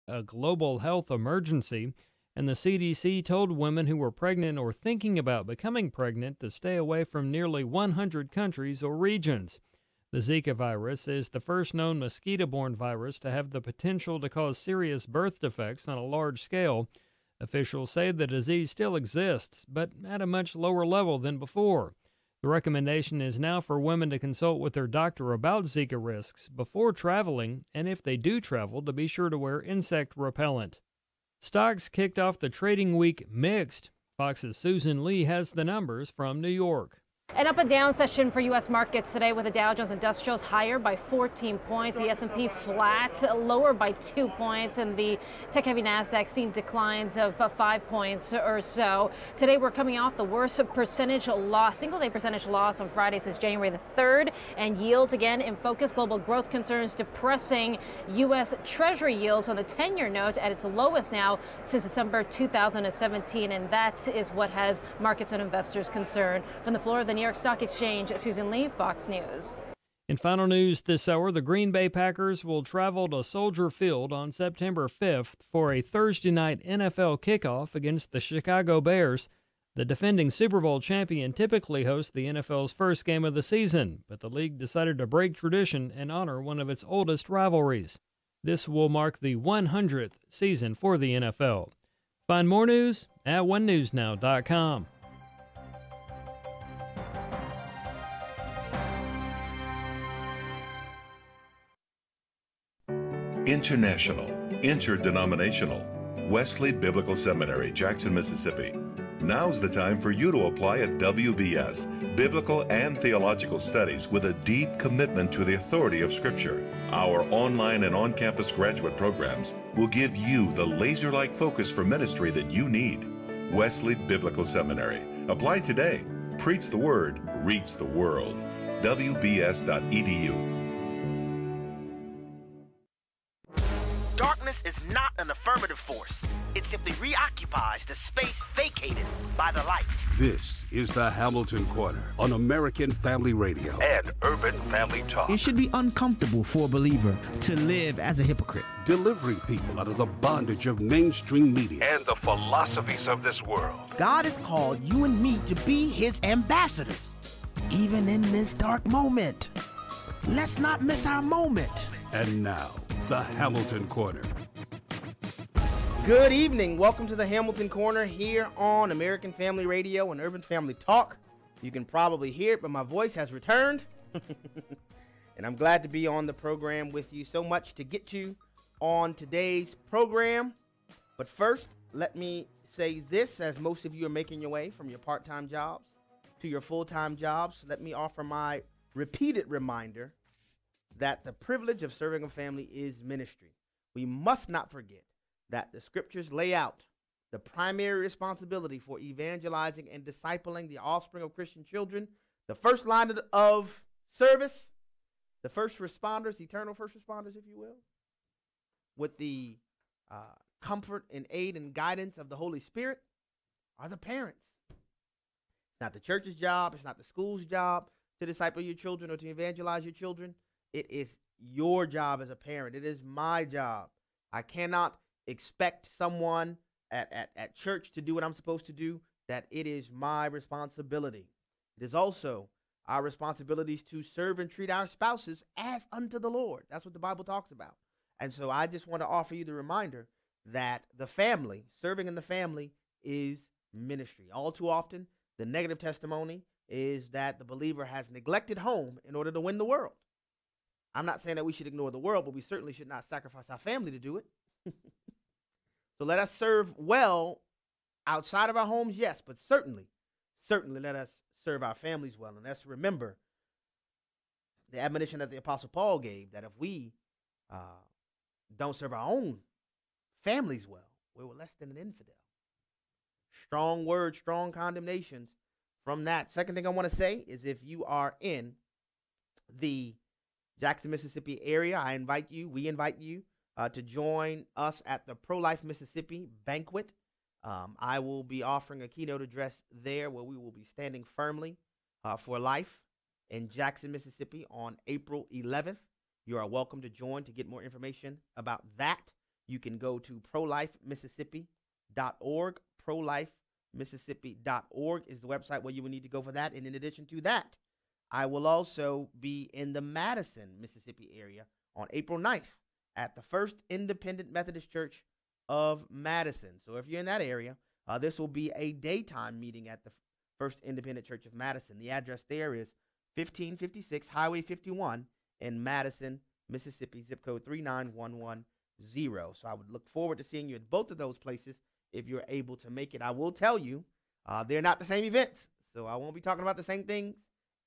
a global health emergency, and the CDC told women who were pregnant or thinking about becoming pregnant to stay away from nearly 100 countries or regions. The Zika virus is the first known mosquito-borne virus to have the potential to cause serious birth defects on a large scale. Officials say the disease still exists, but at a much lower level than before. The recommendation is now for women to consult with their doctor about Zika risks before traveling, and if they do travel, to be sure to wear insect repellent. Stocks kicked off the trading week mixed. Fox's Susan Lee has the numbers from New York. An up and down session for U.S. markets today, with the Dow Jones Industrials higher by 14 points, the S&P flat, lower by 2 points, and the tech-heavy Nasdaq seeing declines of 5 points or so. Today, we're coming off the worst percentage loss, single-day percentage loss on Friday since January the 3rd, and yields again in focus. Global growth concerns depressing U.S. Treasury yields on the 10-year note at its lowest now since December 2017, and that is what has markets and investors concerned. From the floor of the New York Stock Exchange, Susan Lee, Fox News. In final news this hour, the Green Bay Packers will travel to Soldier Field on September 5th for a Thursday night NFL kickoff against the Chicago Bears. The defending Super Bowl champion typically hosts the NFL's first game of the season, but the league decided to break tradition and honor one of its oldest rivalries. This will mark the 100th season for the NFL. Find more news at onenewsnow.com. International, interdenominational, Wesley Biblical Seminary, Jackson, Mississippi. Now's the time for you to apply at WBS, Biblical and Theological Studies, with a deep commitment to the authority of Scripture. Our online and on-campus graduate programs will give you the laser-like focus for ministry that you need. Wesley Biblical Seminary. Apply today. Preach the Word, reach the world. WBS.edu. Darkness is not an affirmative force. It simply reoccupies the space vacated by the light. This is the Hamilton Corner on American Family Radio and Urban Family Talk. It should be uncomfortable for a believer to live as a hypocrite. Delivering people out of the bondage of mainstream media and the philosophies of this world. God has called you and me to be his ambassadors, even in this dark moment. Let's not miss our moment. And now, the Hamilton Corner. Good evening. Welcome to the Hamilton Corner here on American Family Radio and Urban Family Talk. You can probably hear it, but my voice has returned. And I'm glad to be on the program with you. So much to get to on today's program. But first, let me say this, as most of you are making your way from your part-time jobs to your full-time jobs. Let me offer my repeated reminder that the privilege of serving a family is ministry. We must not forget that the scriptures lay out the primary responsibility for evangelizing and discipling the offspring of Christian children. The first line of service, the first responders, eternal first responders, if you will, with the comfort and aid and guidance of the Holy Spirit, are the parents. It's not the church's job. It's not the school's job to disciple your children or to evangelize your children. It is your job as a parent. It is my job. I cannot expect someone at church to do what I'm supposed to do. That it is my responsibility. It is also our responsibilities to serve and treat our spouses as unto the Lord. That's what the Bible talks about. And so I just want to offer you the reminder that the family, serving in the family, is ministry. All too often, the negative testimony is that the believer has neglected home in order to win the world. I'm not saying that we should ignore the world, but we certainly should not sacrifice our family to do it. So let us serve well outside of our homes, yes, but certainly let us serve our families well. And let's remember the admonition that the Apostle Paul gave, that if we don't serve our own families well, we're less than an infidel. Strong words, strong condemnations from that. Second thing I want to say is, if you are in the Jackson, Mississippi area, we invite you to join us at the Pro-Life Mississippi banquet. I will be offering a keynote address there where we will be standing firmly for life in Jackson, Mississippi on April 11th. You are welcome to join to get more information about that. you can go to prolifemississippi.org. Prolifemississippi.org is the website where you will need to go for that. And in addition to that, I will also be in the Madison, Mississippi area on April 9th at the First Independent Methodist Church of Madison. So if you're in that area, this will be a daytime meeting at the First Independent Church of Madison. The address there is 1556 Highway 51 in Madison, Mississippi, zip code 39110. So I would look forward to seeing you at both of those places if you're able to make it. I will tell you, they're not the same events, so I won't be talking about the same things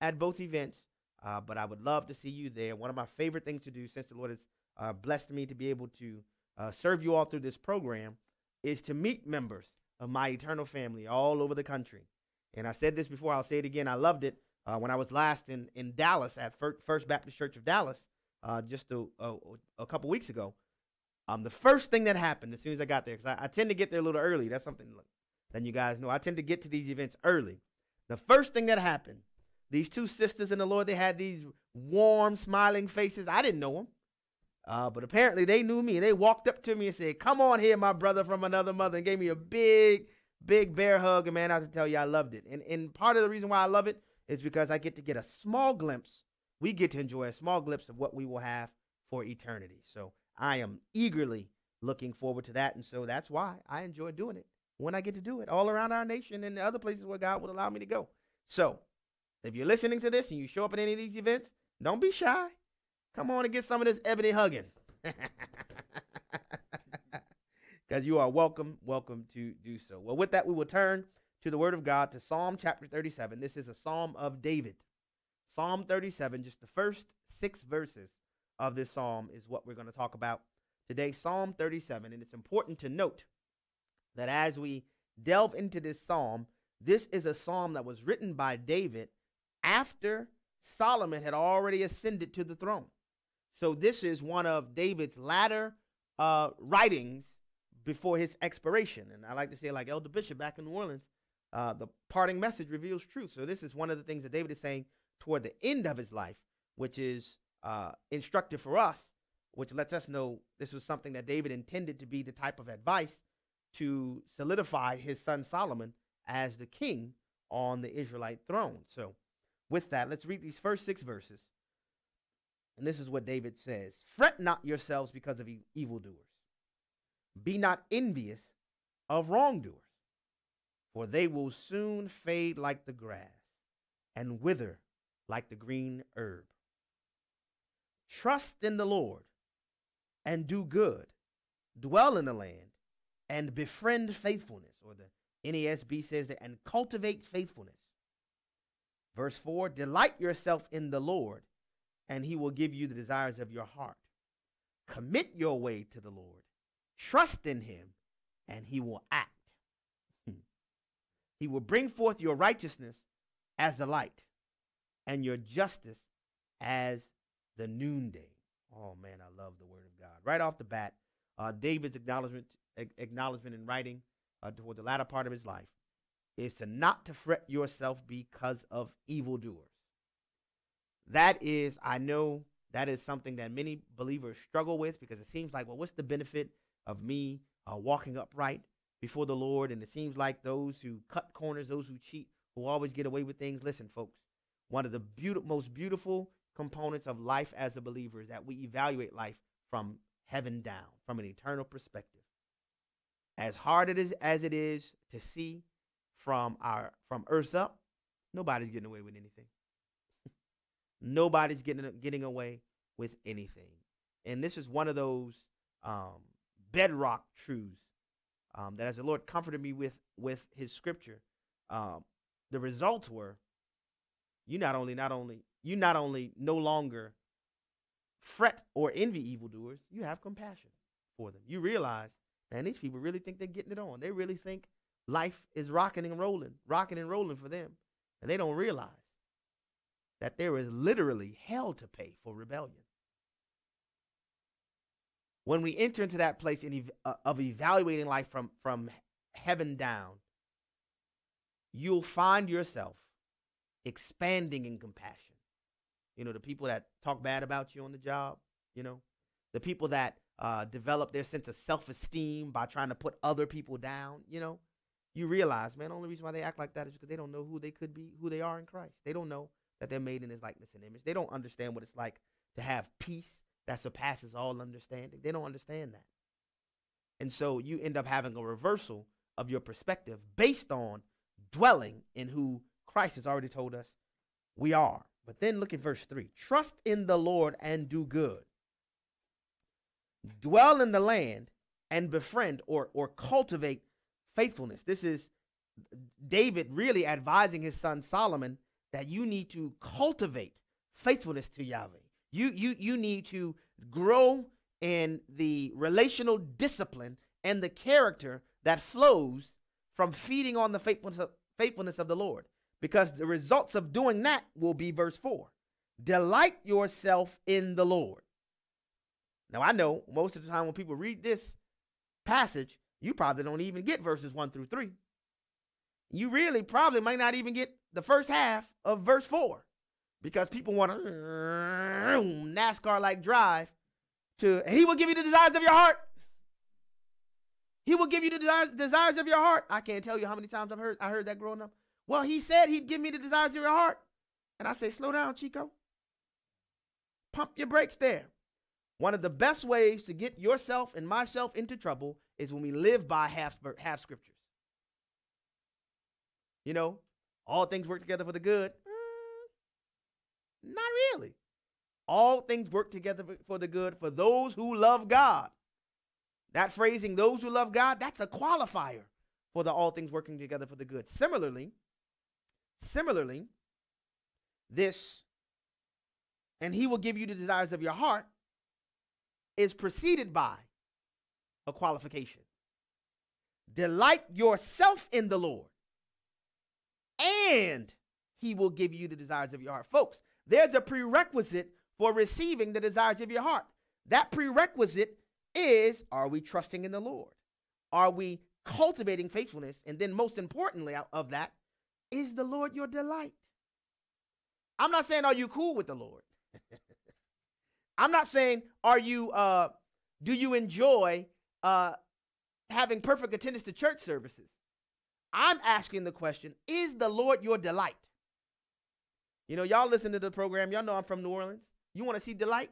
at both events, but I would love to see you there. One of my favorite things to do, since the Lord has blessed me to be able to serve you all through this program, is to meet members of my eternal family all over the country. And I said this before, I'll say it again. I loved it when I was last in Dallas at First Baptist Church of Dallas just a couple weeks ago. The first thing that happened as soon as I got there, because I tend to get there a little early. That's something that you guys know. I tend to get to these events early. The first thing that happened, these two sisters in the Lord, they had these warm, smiling faces. I didn't know them, but apparently they knew me. They walked up to me and said, "Come on here, my brother from another mother," and gave me a big bear hug. And man, I have to tell you, I loved it. And part of the reason why I love it is because I get to get a small glimpse. We get to enjoy a small glimpse of what we will have for eternity. So I am eagerly looking forward to that. And so that's why I enjoy doing it when I get to do it all around our nation and the other places where God would allow me to go. So if you're listening to this and you show up at any of these events, don't be shy. Come on and get some of this ebony hugging. Because you are welcome to do so. Well, with that, we will turn to the Word of God, to Psalm chapter 37. This is a Psalm of David. Psalm 37, just the first 6 verses of this psalm is what we're going to talk about today. Psalm 37, and it's important to note that as we delve into this psalm, this is a psalm that was written by David after Solomon had already ascended to the throne. So this is one of David's latter writings before his expiration. And I like to say, like Elder Bishop back in New Orleans, the parting message reveals truth. So this is one of the things that David is saying toward the end of his life, which is instructive for us, which lets us know this was something that David intended to be the type of advice to solidify his son Solomon as the king on the Israelite throne. So with that, let's read these first 6 verses. And this is what David says: "Fret not yourselves because of evildoers. Be not envious of wrongdoers, for they will soon fade like the grass and wither like the green herb. Trust in the Lord and do good. Dwell in the land and befriend faithfulness," or the NASB says that, "and cultivate faithfulness." Verse 4, "Delight yourself in the Lord, and he will give you the desires of your heart. Commit your way to the Lord. Trust in him, and he will act. He will bring forth your righteousness as the light, and your justice as the noonday." Oh, man, I love the word of God. Right off the bat, David's acknowledgement in writing toward the latter part of his life is to not to fret yourself because of evildoers. That is, I know that is something that many believers struggle with, because it seems like, well, what's the benefit of me walking upright before the Lord? And it seems like those who cut corners, those who cheat, who always get away with things. Listen, folks, one of the most beautiful components of life as a believer is that we evaluate life from heaven down, from an eternal perspective. As hard as it is to see from earth up, nobody's getting away with anything. Nobody's getting away with anything. And this is one of those bedrock truths that, as the Lord comforted me with his scripture, the results were you not only no longer fret or envy evildoers, you have compassion for them. You realize, man, these people really think they're getting it on. They really think life is rocking and rolling for them. And they don't realize that there is literally hell to pay for rebellion. When we enter into that place of evaluating life from heaven down, you'll find yourself expanding in compassion. You know, the people that talk bad about you on the job, you know, the people that develop their sense of self-esteem by trying to put other people down, you know, you realize, man, the only reason why they act like that is because they don't know who they could be, who they are in Christ. They don't know that they're made in his likeness and image. They don't understand what it's like to have peace that surpasses all understanding. They don't understand that. And so you end up having a reversal of your perspective based on dwelling in who Christ has already told us we are. But then look at verse 3. Trust in the Lord and do good. Dwell in the land and befriend or cultivate faithfulness. This is David really advising his son Solomon that you need to cultivate faithfulness to Yahweh. You need to grow in the relational discipline and the character that flows from feeding on the faithfulness of the Lord. Because the results of doing that will be verse 4. Delight yourself in the Lord. Now, I know most of the time when people read this passage, you probably don't even get verses 1 through 3. You really probably might not even get the first half of verse 4 because people want to NASCAR-like drive to, and he will give you the desires of your heart. He will give you the desires of your heart. I can't tell you how many times I heard that growing up. Well, he said he'd give me the desires of your heart. And I say, slow down, Chico. Pump your brakes there. One of the best ways to get yourself and myself into trouble is when we live by half scriptures. You know, all things work together for the good. Not really. All things work together for the good for those who love God. That phrasing, those who love God, that's a qualifier for the all things working together for the good. Similarly, this, and he will give you the desires of your heart, is preceded by a qualification. Delight yourself in the Lord, and he will give you the desires of your heart. Folks, there's a prerequisite for receiving the desires of your heart. That prerequisite is, are we trusting in the Lord? Are we cultivating faithfulness? And then most importantly of that, is the Lord your delight? I'm not saying, are you cool with the Lord? I'm not saying, do you enjoy having perfect attendance to church services? I'm asking the question, is the Lord your delight? You know, y'all listen to the program. Y'all know I'm from New Orleans. You want to see delight?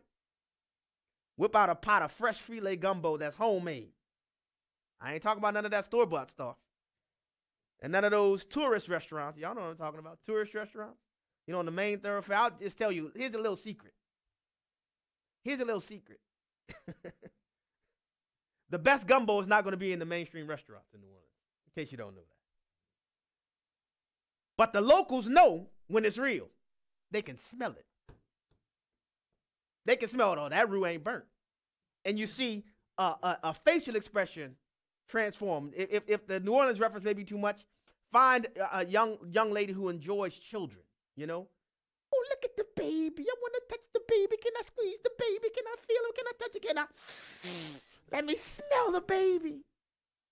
Whip out a pot of fresh filet gumbo that's homemade. I ain't talking about none of that store-bought stuff. And none of those tourist restaurants. Y'all know what I'm talking about. Tourist restaurants. You know, on the main thoroughfare. I'll just tell you, here's a little secret. Here's a little secret. The best gumbo is not going to be in the mainstream restaurants in New Orleans, in case you don't know that. But the locals know when it's real. They can smell it. They can smell it. Oh, that roux ain't burnt. And you see a facial expression transformed. If the New Orleans reference may be too much, find a young lady who enjoys children, you know. Oh, look at the baby. I want to touch the baby. Can I squeeze the baby? Can I feel it? Can I touch it? Can I? Let me smell the baby.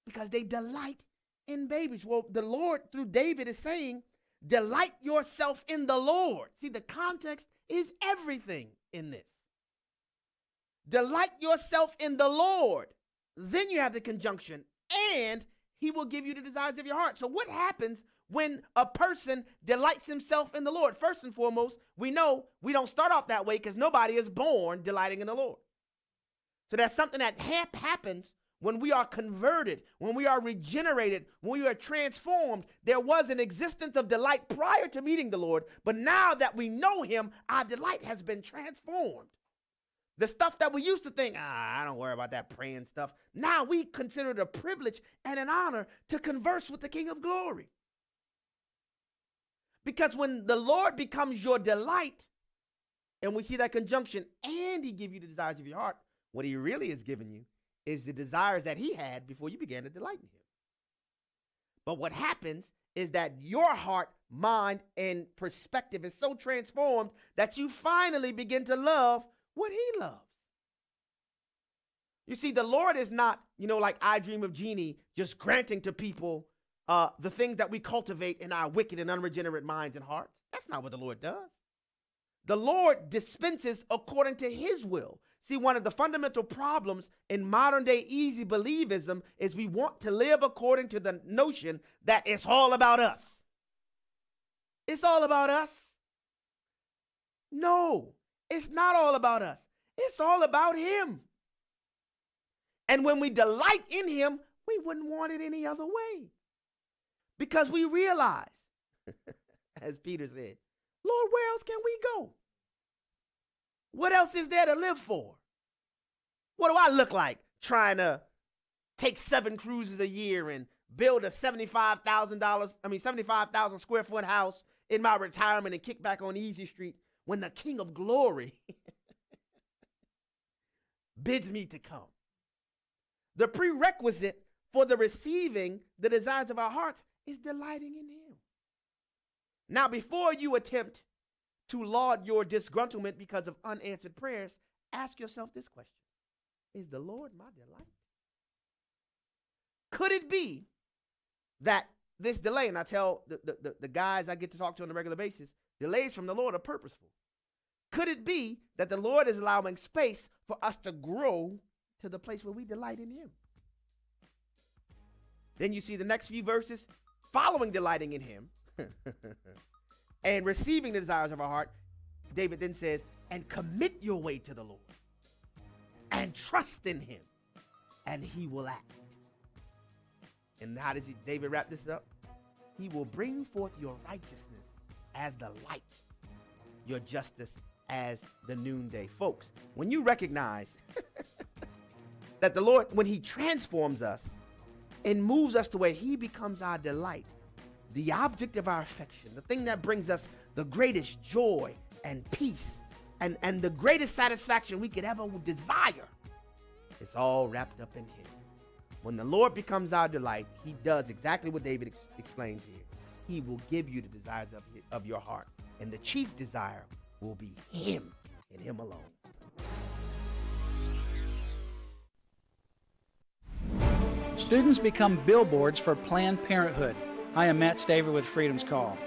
Because they delight in babies. Well, the Lord, through David, is saying, delight yourself in the Lord. See, the context is everything in this. Delight yourself in the Lord. Then you have the conjunction, and he will give you the desires of your heart. So what happens when a person delights himself in the Lord? First and foremost, we know we don't start off that way because nobody is born delighting in the Lord. So that's something that happens when we are converted, when we are regenerated, when we are transformed. There was an existence of delight prior to meeting the Lord, but now that we know him, our delight has been transformed. The stuff that we used to think, I don't worry about that praying stuff. Now we consider it a privilege and an honor to converse with the King of Glory. Because when the Lord becomes your delight, and we see that conjunction, and he give you the desires of your heart, what he really is giving you is the desires that he had before you began to delight in him. But what happens is that your heart, mind, and perspective is so transformed that you finally begin to love what he loves. You see, the Lord is not, like I Dream of Jeannie, just granting to people the things that we cultivate in our wicked and unregenerate minds and hearts. That's not what the Lord does. The Lord dispenses according to his will. See, one of the fundamental problems in modern day easy believism is we want to live according to the notion that it's all about us. It's all about us. No, it's not all about us. It's all about him. And when we delight in him, we wouldn't want it any other way. Because we realize, as Peter said, Lord, where else can we go? What else is there to live for? What do I look like trying to take 7 cruises a year and build a $75,000 square foot house in my retirement and kick back on Easy Street when the King of Glory bids me to come? The prerequisite for the receiving the desires of our hearts is delighting in him. Now, before you attempt to laud your disgruntlement because of unanswered prayers, ask yourself this question. Is the Lord my delight? Could it be that this delay, and I tell the guys I get to talk to on a regular basis, delays from the Lord are purposeful. Could it be that the Lord is allowing space for us to grow to the place where we delight in him? Then you see the next few verses following delighting in him and receiving the desires of our heart. David then says, and commit your way to the Lord and trust in him, and he will act. And how does David wrap this up? He will bring forth your righteousness as the light, your justice as the noonday. Folks, when you recognize that the Lord, when he transforms us and moves us to where he becomes our delight, the object of our affection, the thing that brings us the greatest joy and peace and the greatest satisfaction we could ever desire, it's all wrapped up in him. When the Lord becomes our delight, he does exactly what David explains here. He will give you the desires of your heart. And the chief desire will be him and him alone. Students become billboards for Planned Parenthood. I am Matt Staver with Freedom's Call.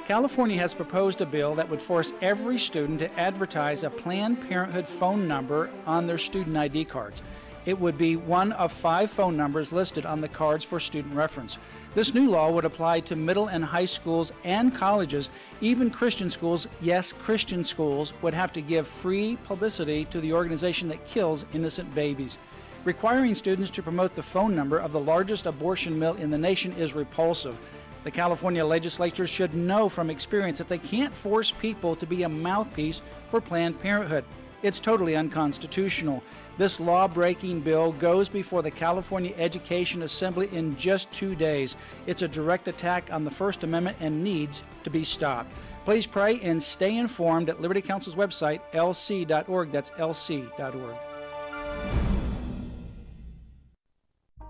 California has proposed a bill that would force every student to advertise a Planned Parenthood phone number on their student ID cards. It would be one of 5 phone numbers listed on the cards for student reference. This new law would apply to middle and high schools and colleges. Even Christian schools, yes, Christian schools, would have to give free publicity to the organization that kills innocent babies. Requiring students to promote the phone number of the largest abortion mill in the nation is repulsive. The California legislature should know from experience that they can't force people to be a mouthpiece for Planned Parenthood. It's totally unconstitutional. This law-breaking bill goes before the California Education Assembly in just 2 days. It's a direct attack on the First Amendment and needs to be stopped. Please pray and stay informed at Liberty Counsel's website, lc.org. That's lc.org.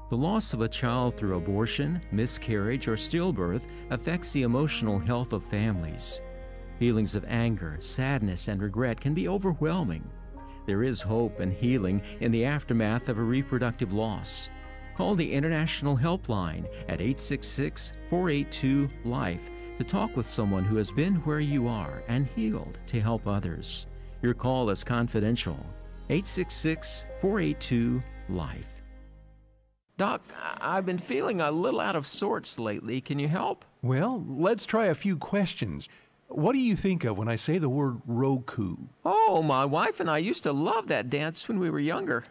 The loss of a child through abortion, miscarriage, or stillbirth affects the emotional health of families. Feelings of anger, sadness, and regret can be overwhelming. There is hope and healing in the aftermath of a reproductive loss. Call the International Helpline at 866-482-LIFE to talk with someone who has been where you are and healed to help others. Your call is confidential. 866-482-LIFE. Doc, I've been feeling a little out of sorts lately. Can you help? Well, let's try a few questions. What do you think of when I say the word Roku? Oh, my wife and I used to love that dance when we were younger.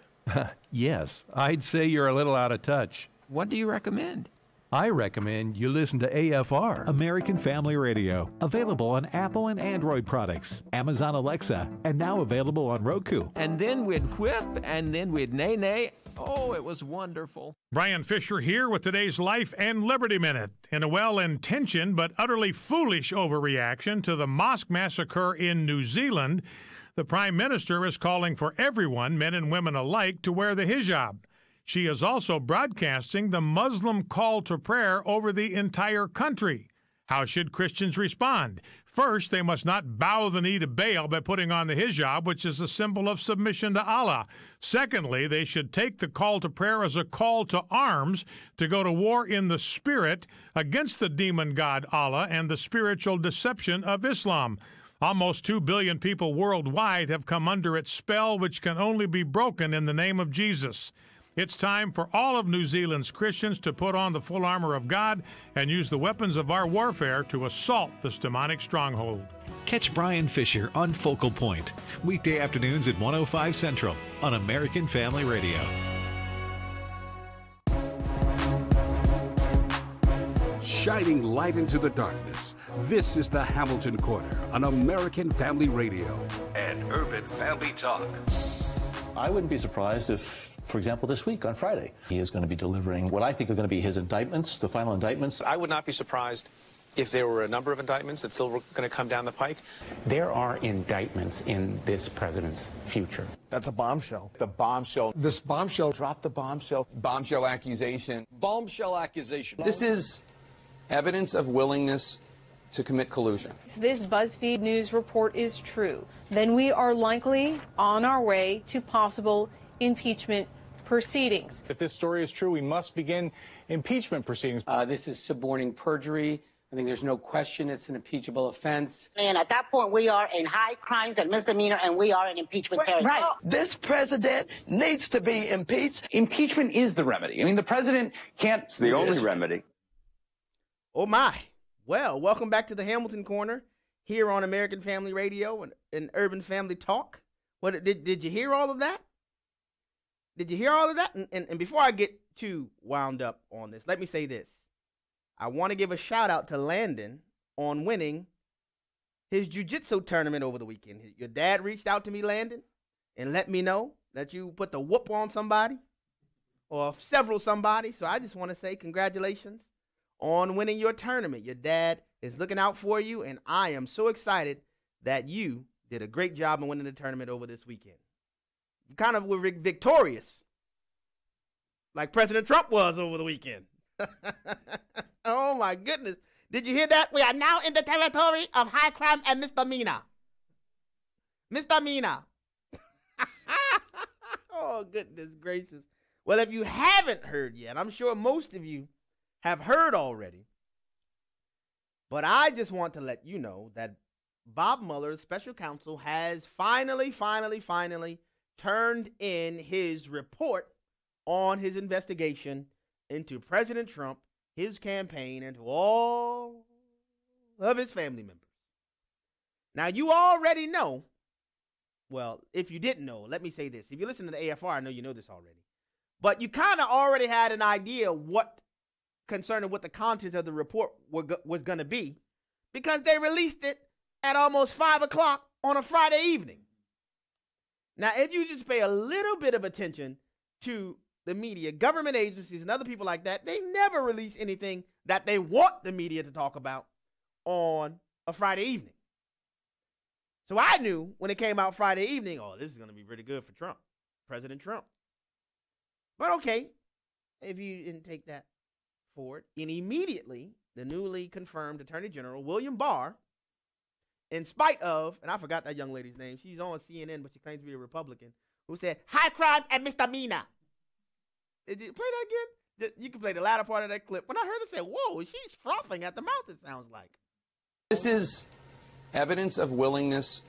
Yes, I'd say you're a little out of touch. What do you recommend? I recommend you listen to AFR. American Family Radio. Available on Apple and Android products, Amazon Alexa, and now available on Roku. And then we'd whip, and then we'd nay-nay. Oh, it was wonderful. Brian Fisher here with today's Life and Liberty Minute. In a well-intentioned but utterly foolish overreaction to the mosque massacre in New Zealand, the Prime Minister is calling for everyone, men and women alike, to wear the hijab. She is also broadcasting the Muslim call to prayer over the entire country. How should Christians respond? First, they must not bow the knee to Baal by putting on the hijab, which is a symbol of submission to Allah. Secondly, they should take the call to prayer as a call to arms to go to war in the spirit against the demon god Allah and the spiritual deception of Islam. Almost 2 billion people worldwide have come under its spell, which can only be broken in the name of Jesus. It's time for all of New Zealand's Christians to put on the full armor of God and use the weapons of our warfare to assault this demonic stronghold. Catch Brian Fisher on Focal Point, weekday afternoons at 1:05 Central on American Family Radio. Shining light into the darkness, this is the Hamilton Corner on American Family Radio and Urban Family Talk. I wouldn't be surprised if, for example, this week on Friday, he is going to be delivering what I think are going to be his indictments, the final indictments. I would not be surprised if there were a number of indictments that still were going to come down the pike. There are indictments in this president's future. That's a bombshell. The bombshell. This bombshell. Drop the bombshell. Bombshell accusation. Bombshell accusation. This is evidence of willingness to commit collusion. If this BuzzFeed News report is true, then we are likely on our way to possible impeachment proceedings. If this story is true, we must begin impeachment proceedings. This is suborning perjury. I think there's no question it's an impeachable offense. And at that point, we are in high crimes and misdemeanor, and we are in impeachment territory. Right. This president needs to be impeached. Impeachment is the remedy. I mean, the president can't... It's the only remedy. Oh, my. Well, welcome back to the Hamilton Corner here on American Family Radio and Urban Family Talk. What did you hear all of that? Did you hear all of that? And before I get too wound up on this, let me say this. I want to give a shout out to Landon on winning his jiu-jitsu tournament over the weekend. Your dad reached out to me, Landon, and let me know that you put the whoop on somebody or several somebody. So I just want to say congratulations on winning your tournament. Your dad is looking out for you, and I am so excited that you did a great job in winning the tournament over this weekend. You kind of were victorious, like President Trump was over the weekend. Oh, my goodness. Did you hear that? We are now in the territory of high crime and misdemeanor. Misdemeanor. Oh, goodness gracious. Well, if you haven't heard yet, I'm sure most of you have heard already, but I just want to let you know that Bob Mueller, special counsel, has finally turned in his report on his investigation into President Trump, his campaign, and to all of his family members. Now, you already know, well, if you didn't know, let me say this. If you listen to the AFR, I know you know this already, but you kind of already had an idea concerning what the contents of the report was going to be, because they released it at almost 5 o'clock on a Friday evening. Now, if you just pay a little bit of attention to the media, government agencies, and other people like that, they never release anything that they want the media to talk about on a Friday evening. So I knew when it came out Friday evening, oh, this is going to be pretty good for Trump, President Trump. But okay, if you didn't take that forward, and immediately the newly confirmed Attorney General, William Barr, in spite of, and I forgot that young lady's name, she's on CNN, but she claims to be a Republican, who said, high crime and misdemeanor. Did you play that again? You can play the latter part of that clip. When I heard her say, whoa, she's frothing at the mouth, it sounds like. This is evidence of willingness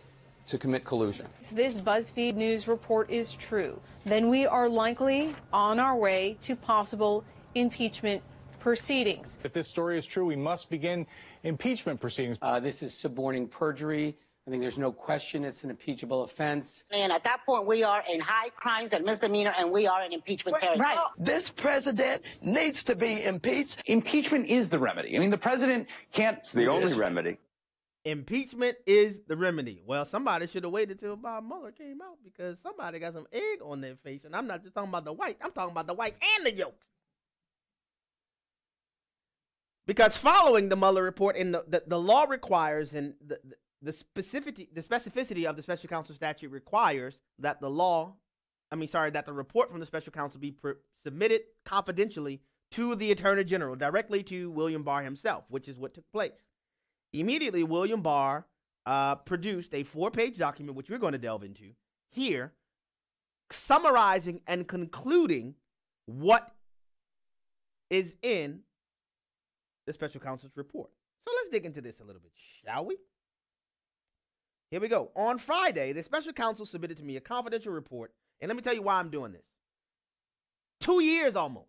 to commit collusion. If this BuzzFeed News report is true, then we are likely on our way to possible impeachment proceedings. If this story is true, we must begin impeachment proceedings. This is suborning perjury. I think there's no question it's an impeachable offense. And at that point, we are in high crimes and misdemeanor, and we are in impeachment territory. Right. This president needs to be impeached. Impeachment is the remedy. I mean, the president can't... It's the only remedy. Impeachment is the remedy. Well, somebody should have waited till Bob Mueller came out, because somebody got some egg on their face, and I'm not just talking about the white. I'm talking about the whites and the yolks. Because following the Mueller report, and the law requires, and the specificity of the special counsel statute requires that the report from the special counsel be submitted confidentially to the Attorney General, directly to William Barr himself, which is what took place. Immediately, William Barr produced a 4-page document, which we're going to delve into here, summarizing and concluding what is in the special counsel's report. So let's dig into this a little bit, shall we? Here we go. On Friday, the special counsel submitted to me a confidential report. And let me tell you why I'm doing this. 2 years almost.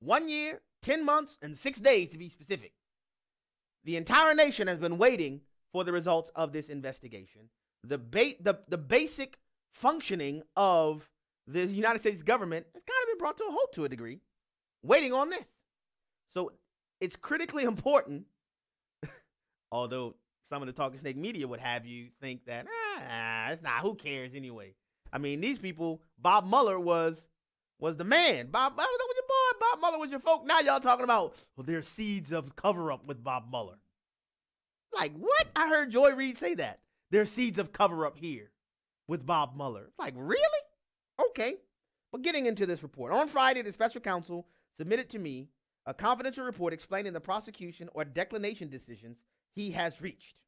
1 year, 10 months, and 6 days to be specific. The entire nation has been waiting for the results of this investigation. The basic functioning of the United States government has kind of been brought to a halt to a degree, waiting on this. So it's critically important, although some of the talking snake media would have you think that, it's not, who cares anyway? I mean, these people, Bob Mueller was the man. Bob was your boy. Bob Mueller was your folk. Now y'all talking about, well, there's seeds of cover-up with Bob Mueller. Like, what? I heard Joy Reid say that. There's seeds of cover-up here with Bob Mueller. Like, really? Okay. But getting into this report. On Friday, the special counsel submitted to me a confidential report explaining the prosecution or declination decisions he has reached,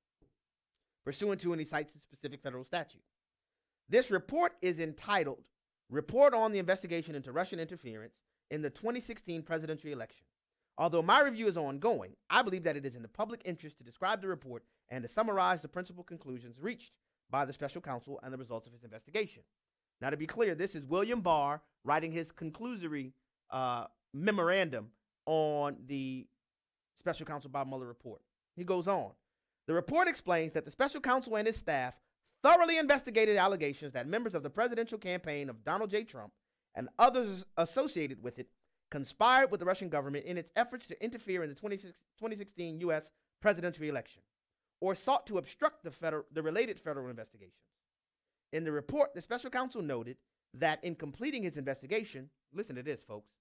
pursuant to, and he cites a specific federal statute. This report is entitled Report on the Investigation into Russian Interference in the 2016 Presidential Election. Although my review is ongoing, I believe that it is in the public interest to describe the report and to summarize the principal conclusions reached by the special counsel and the results of his investigation. Now, to be clear, this is William Barr writing his conclusory memorandum on the special counsel Bob Mueller report. He goes on. The report explains that the special counsel and his staff thoroughly investigated allegations that members of the presidential campaign of Donald J. Trump and others associated with it conspired with the Russian government in its efforts to interfere in the 2016 U.S. presidential election, or sought to obstruct the related federal investigations. In the report, the special counsel noted that in completing his investigation, listen to this, folks,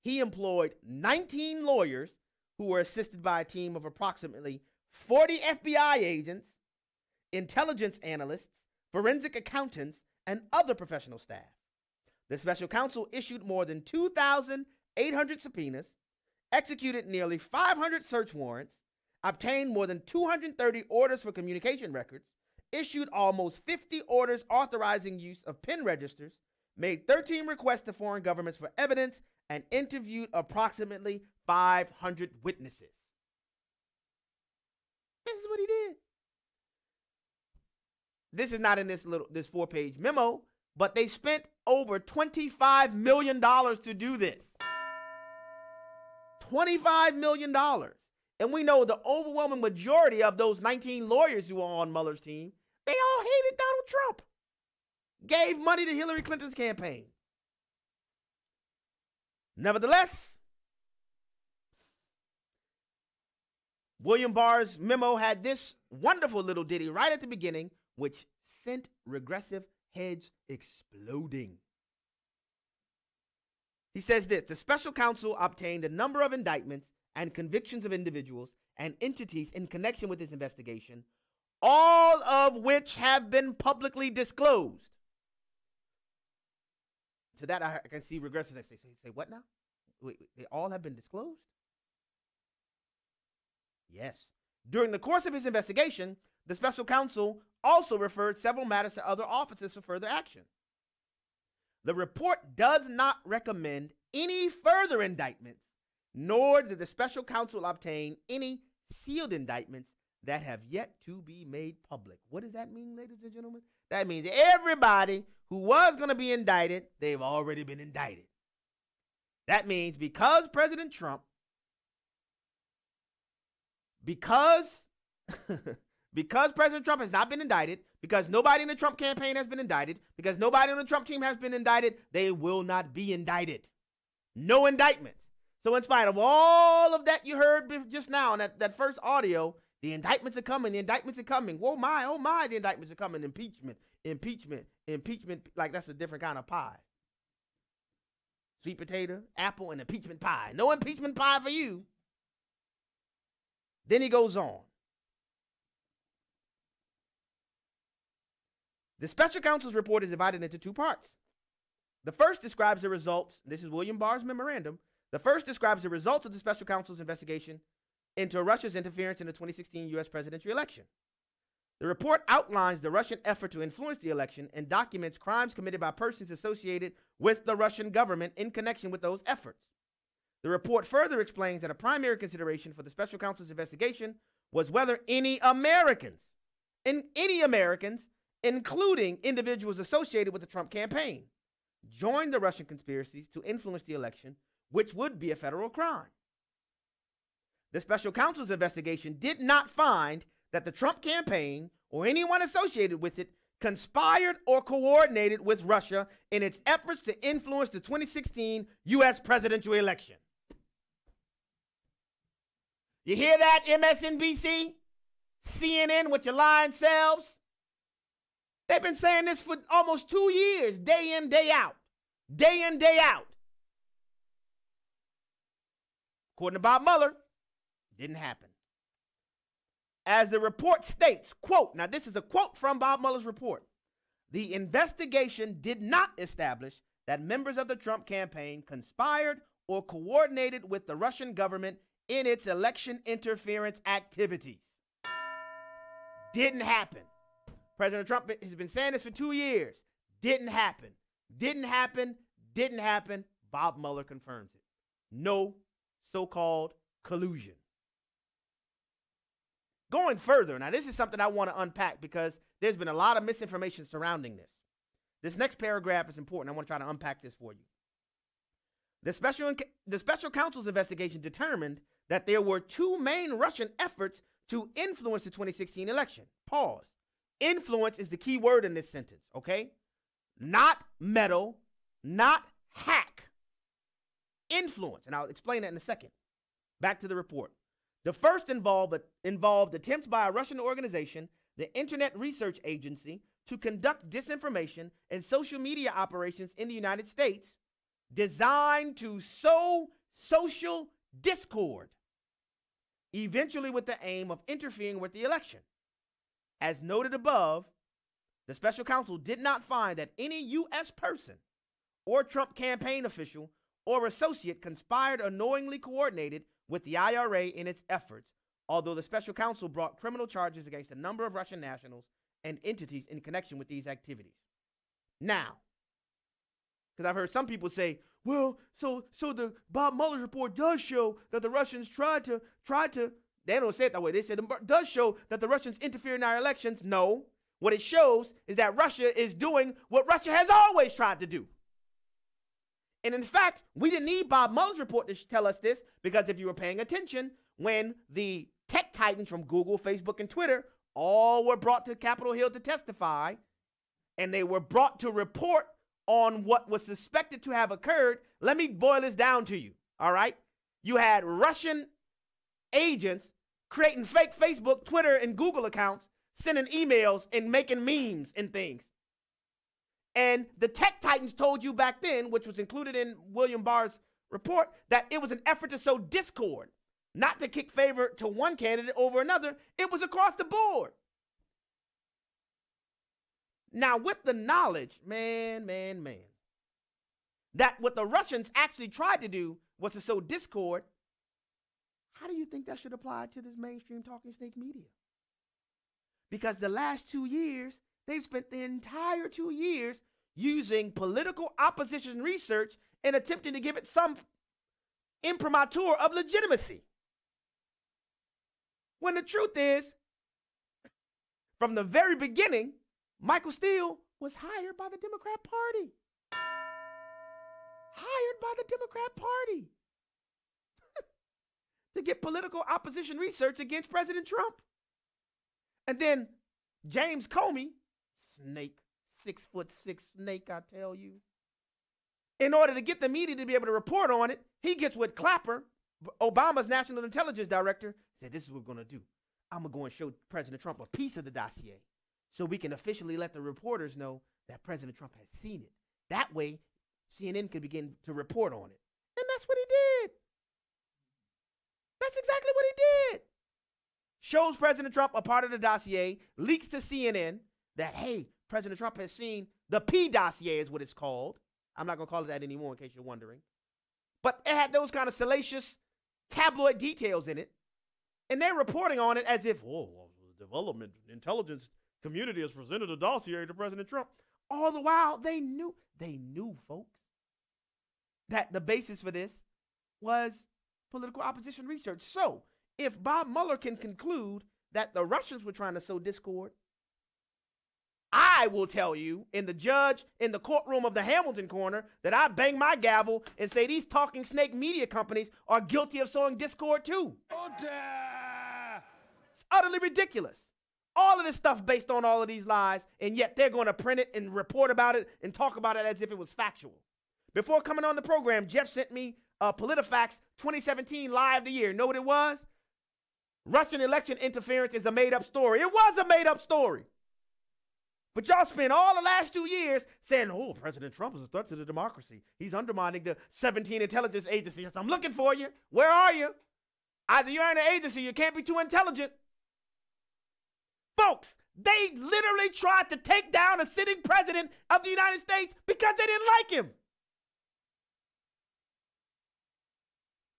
he employed 19 lawyers who were assisted by a team of approximately 40 FBI agents, intelligence analysts, forensic accountants, and other professional staff. The special counsel issued more than 2,800 subpoenas, executed nearly 500 search warrants, obtained more than 230 orders for communication records, issued almost 50 orders authorizing use of pen registers, made 13 requests to foreign governments for evidence, and interviewed approximately 500 witnesses. This is what he did. This is not in this 4-page memo, but they spent over $25 million to do this. $25 million. And we know the overwhelming majority of those 19 lawyers who were on Mueller's team, they all hated Donald Trump. Gave money to Hillary Clinton's campaign. Nevertheless, William Barr's memo had this wonderful little ditty right at the beginning, which sent regressive heads exploding. He says this: the special counsel obtained a number of indictments and convictions of individuals and entities in connection with this investigation, all of which have been publicly disclosed. To that, I can see regressive heads say, what now? Wait, they all have been disclosed? Yes. During the course of his investigation, the special counsel also referred several matters to other offices for further action. The report does not recommend any further indictments, nor did the special counsel obtain any sealed indictments that have yet to be made public. What does that mean, ladies and gentlemen? That means everybody who was going to be indicted, they've already been indicted. That means because President Trump, because President Trump has not been indicted, because nobody in the Trump campaign has been indicted, because nobody on the Trump team has been indicted, they will not be indicted. No indictments. So in spite of all of that you heard just now in that first audio, the indictments are coming, the indictments are coming. Oh my, the indictments are coming. Impeachment. Like that's a different kind of pie. Sweet potato, apple, and impeachment pie. No impeachment pie for you. Then he goes on. The special counsel's report is divided into two parts. The first describes the results. This is William Barr's memorandum. The first describes the results of the special counsel's investigation into Russia's interference in the 2016 U.S. presidential election. The report outlines the Russian effort to influence the election and documents crimes committed by persons associated with the Russian government in connection with those efforts. The report further explains that a primary consideration for the special counsel's investigation was whether any Americans and any Americans, including individuals associated with the Trump campaign, joined the Russian conspiracies to influence the election, which would be a federal crime. The special counsel's investigation did not find that the Trump campaign or anyone associated with it conspired or coordinated with Russia in its efforts to influence the 2016 U.S. presidential election. You hear that, MSNBC? CNN with your lying selves? They've been saying this for almost 2 years, day in, day out. Day in, day out. According to Bob Mueller, didn't happen. As the report states, quote, now this is a quote from Bob Mueller's report, the investigation did not establish that members of the Trump campaign conspired or coordinated with the Russian government in its election interference activities. Didn't happen. President Trump has been saying this for 2 years. Didn't happen. Didn't happen. Didn't happen. Bob Mueller confirms it. No so-called collusion. Going further, now this is something I want to unpack because there's been a lot of misinformation surrounding this. This next paragraph is important. I want to try to unpack this for you. The special counsel's investigation determined that there were two main Russian efforts to influence the 2016 election. Pause. Influence is the key word in this sentence, okay? Not meddle, not hack. Influence, and I'll explain that in a second. Back to the report. The first involved attempts by a Russian organization, the Internet Research Agency, to conduct disinformation and social media operations in the United States designed to sow social discord, eventually with the aim of interfering with the election. As noted above, the special counsel did not find that any U.S. person or Trump campaign official or associate conspired or knowingly coordinated with the IRA in its efforts, although the special counsel brought criminal charges against a number of Russian nationals and entities in connection with these activities. Now, because I've heard some people say, well, so the Bob Mueller's report does show that the Russians tried to, they don't say it that way. They said it does show that the Russians interfere in our elections. No, what it shows is that Russia is doing what Russia has always tried to do. And in fact, we didn't need Bob Mueller's report to tell us this, because if you were paying attention, when the tech titans from Google, Facebook, and Twitter all were brought to Capitol Hill to testify, and they were brought to report on what was suspected to have occurred, let me boil this down to you, all right? You had Russian agents creating fake Facebook, Twitter, and Google accounts, sending emails and making memes and things. And the tech titans told you back then, which was included in William Barr's report, that it was an effort to sow discord, not to kick favor to one candidate over another. It was across the board. Now, with the knowledge, that what the Russians actually tried to do was to sow discord, how do you think that should apply to this mainstream talking snake media? Because the last 2 years, they've spent the entire 2 years using political opposition research and attempting to give it some imprimatur of legitimacy. When the truth is, from the very beginning, Michael Steele was hired by the Democrat Party. Hired by the Democrat Party to get political opposition research against President Trump. And then James Comey, snake, 6'6" snake, I tell you. In order to get the media to be able to report on it, he gets with Clapper, Obama's national intelligence director, said, this is what we're going to do. I'm going to go and show President Trump a piece of the dossier so we can officially let the reporters know that President Trump has seen it. That way, CNN could begin to report on it. And that's what he did. That's exactly what he did. Shows President Trump a part of the dossier, leaks to CNN that, hey, President Trump has seen the P dossier is what it's called. I'm not going to call it that anymore in case you're wondering. But it had those kind of salacious tabloid details in it. And they're reporting on it as if, oh, well, the development intelligence community has presented a dossier to President Trump. All the while, they knew, folks, that the basis for this was political opposition research. So if Bob Mueller can conclude that the Russians were trying to sow discord I will tell you, in the courtroom of the Hamilton corner, that I bang my gavel and say these talking snake media companies are guilty of sowing discord too. It's utterly ridiculous. All of this stuff based on all of these lies, and yet they're going to print it and report about it and talk about it as if it was factual. Before coming on the program, Jeff sent me PolitiFacts 2017 Lie of the Year. Know what it was? Russian election interference is a made-up story. It was a made-up story. But y'all spent all the last 2 years saying, oh, President Trump is a threat to the democracy. He's undermining the 17 intelligence agencies. I'm looking for you. Where are you? Either you're in an agency, you can't be too intelligent. Folks, they literally tried to take down a sitting president of the United States because they didn't like him.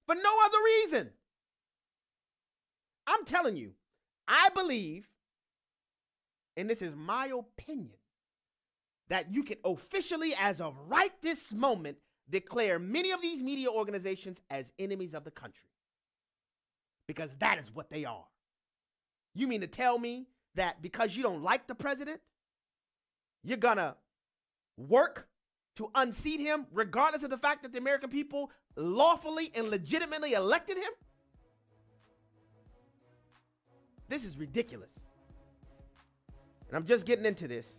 For no other reason. I'm telling you, I believe, and this is my opinion, that you can officially, as of right this moment, declare many of these media organizations as enemies of the country. Because that is what they are. You mean to tell me that because you don't like the president, you're going to work to unseat him regardless of the fact that the American people lawfully and legitimately elected him? This is ridiculous. And I'm just getting into this.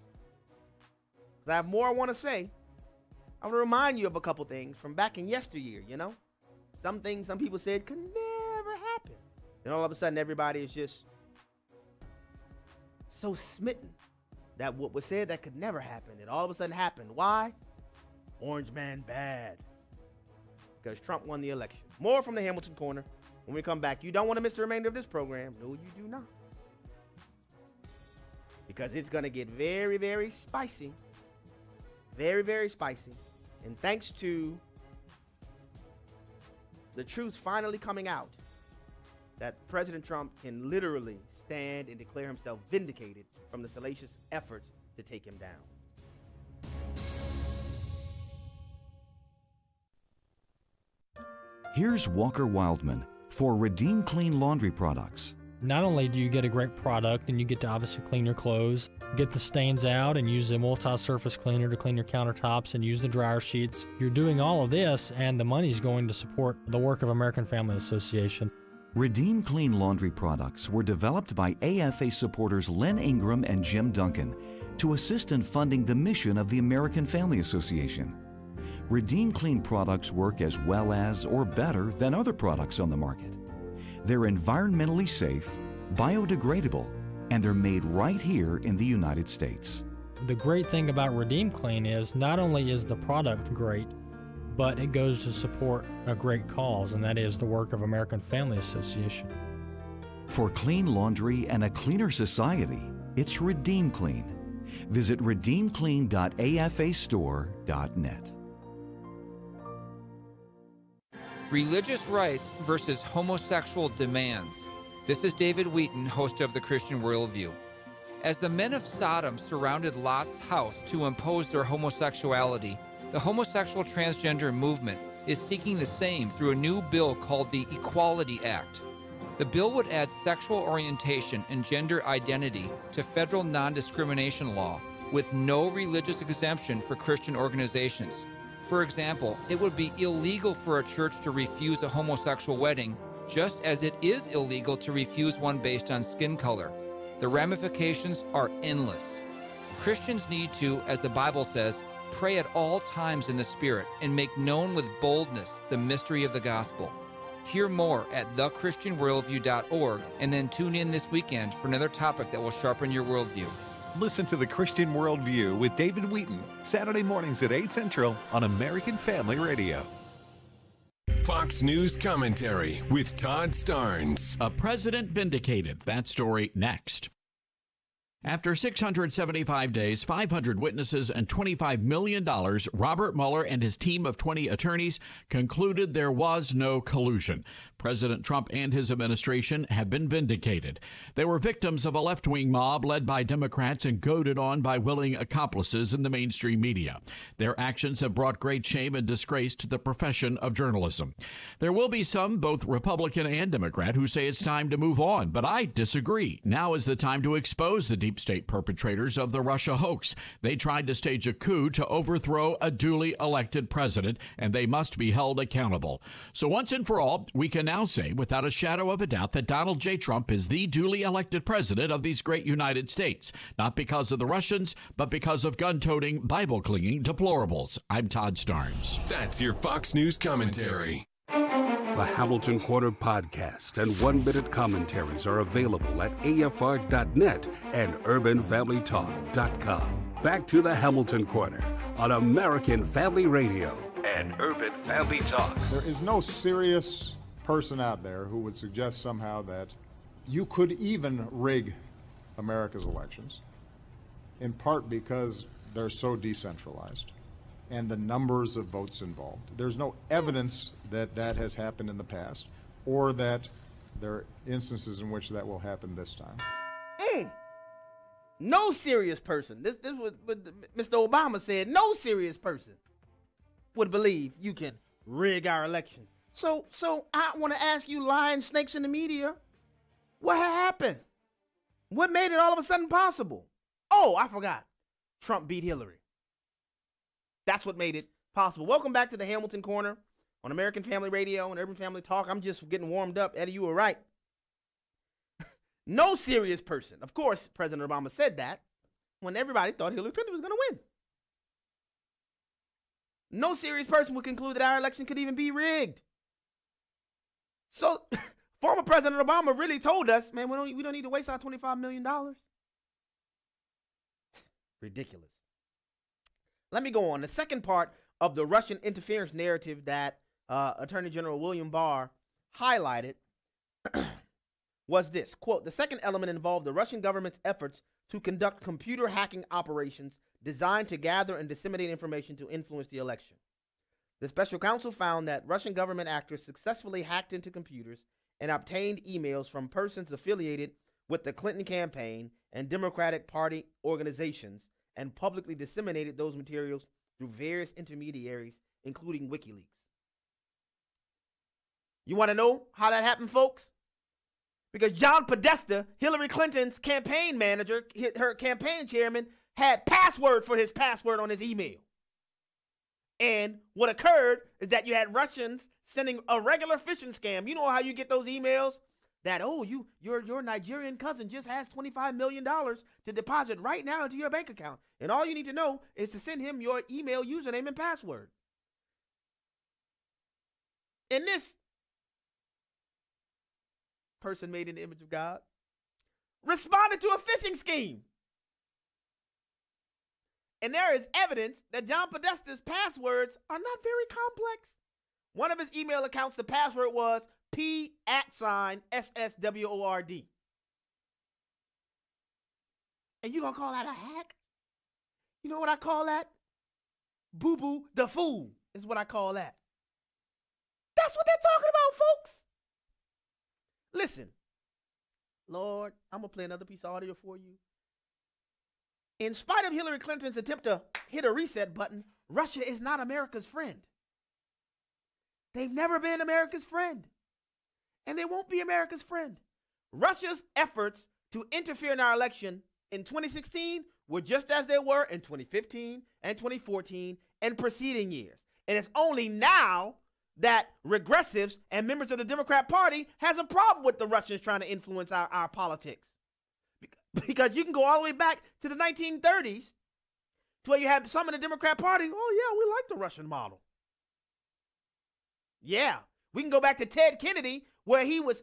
I have more I want to say. I want to remind you of a couple things from back in yesteryear, you know? Some things some people said could never happen. And all of a sudden everybody is just so smitten that what was said that could never happen, it all of a sudden happened. Why? Orange man bad. Because Trump won the election. More from the Hamilton Corner when we come back. You don't want to miss the remainder of this program. No, you do not. Because it's going to get very, very spicy. Very, very spicy. And thanks to the truth finally coming out, that President Trump can literally stand and declare himself vindicated from the salacious efforts to take him down. Here's Walker Wildman for Redeem Clean Laundry Products. Not only do you get a great product and you get to obviously clean your clothes, get the stains out and use a multi-surface cleaner to clean your countertops and use the dryer sheets. You're doing all of this and the money's going to support the work of American Family Association. Redeem Clean Laundry Products were developed by AFA supporters Len Ingram and Jim Duncan to assist in funding the mission of the American Family Association. Redeem Clean products work as well as or better than other products on the market. They're environmentally safe, biodegradable, and they're made right here in the United States. The great thing about Redeem Clean is not only is the product great, but it goes to support a great cause, and that is the work of American Family Association. For clean laundry and a cleaner society, it's Redeem Clean. Visit redeemclean.afastore.net. Religious rights versus homosexual demands. This is David Wheaton, host of The Christian Worldview. As the men of Sodom surrounded Lot's house to impose their homosexuality, the homosexual transgender movement is seeking the same through a new bill called the Equality Act. The bill would add sexual orientation and gender identity to federal non-discrimination law with no religious exemption for Christian organizations. For example, it would be illegal for a church to refuse a homosexual wedding, just as it is illegal to refuse one based on skin color. The ramifications are endless. Christians need to, as the Bible says, pray at all times in the Spirit and make known with boldness the mystery of the gospel. Hear more at thechristianworldview.org and then tune in this weekend for another topic that will sharpen your worldview. Listen to The Christian Worldview with David Wheaton, Saturday mornings at 8 Central on American Family Radio. Fox News commentary with Todd Starnes. A president vindicated. That story next. After 675 days, 500 witnesses, and $25 million, Robert Mueller and his team of 20 attorneys concluded there was no collusion. President Trump and his administration have been vindicated. They were victims of a left-wing mob led by Democrats and goaded on by willing accomplices in the mainstream media. Their actions have brought great shame and disgrace to the profession of journalism. There will be some, both Republican and Democrat, who say it's time to move on, but I disagree. Now is the time to expose the deep deep state perpetrators of the Russia hoax. They tried to stage a coup to overthrow a duly elected president, and they must be held accountable. So once and for all, we can now say without a shadow of a doubt that Donald J. Trump is the duly elected president of these great United States, not because of the Russians, but because of gun-toting, Bible-clinging deplorables. I'm Todd Starnes. That's your Fox News commentary. The Hamilton Corner podcast and one-minute commentaries are available at afr.net and urbanfamilytalk.com. Back to the Hamilton Corner on American Family Radio and Urban Family Talk. There is no serious person out there who would suggest somehow that you could even rig America's elections, in part because they're so decentralized and the numbers of votes involved. There's no evidence that that has happened in the past or that there are instances in which that will happen this time. No serious person. This was what Mr. Obama said. No serious person would believe you can rig our elections. So I want to ask you, lying snakes in the media, what happened? What made it all of a sudden possible? Oh, I forgot. Trump beat Hillary. That's what made it possible. Welcome back to the Hamilton Corner on American Family Radio and Urban Family Talk. I'm just getting warmed up. Eddie, you were right. No serious person. Of course, President Obama said that when everybody thought Hillary Clinton was going to win. No serious person would conclude that our election could even be rigged. So, former President Obama really told us, man, we don't need to waste our $25 million. Ridiculous. Let me go on. The second part of the Russian interference narrative that Attorney General William Barr highlighted was this, quote, the second element involved the Russian government's efforts to conduct computer hacking operations designed to gather and disseminate information to influence the election. The special counsel found that Russian government actors successfully hacked into computers and obtained emails from persons affiliated with the Clinton campaign and Democratic Party organizations and publicly disseminated those materials through various intermediaries, including WikiLeaks. You want to know how that happened, folks? Because John Podesta, Hillary Clinton's campaign manager, her campaign chairman, had password for his password on his email. And what occurred is that you had Russians sending a regular phishing scam. You know how you get those emails? That, oh, your Nigerian cousin just has $25 million to deposit right now into your bank account. And all you need to know is to send him your email username and password. And this person made in the image of God responded to a phishing scheme. And there is evidence that John Podesta's passwords are not very complex. One of his email accounts, the password was P@SSWORD. And you gonna call that a hack? You know what I call that? Boo-boo the fool is what I call that. That's what they're talking about, folks. Listen, Lord, I'm gonna play another piece of audio for you. In spite of Hillary Clinton's attempt to hit a reset button, Russia is not America's friend. They've never been America's friend. And they won't be America's friend. Russia's efforts to interfere in our election in 2016 were just as they were in 2015 and 2014 and preceding years. And it's only now that regressives and members of the Democrat Party has a problem with the Russians trying to influence our politics. Because you can go all the way back to the 1930s to where you have some in the Democrat Party, oh yeah, we like the Russian model. Yeah, we can go back to Ted Kennedy, where he was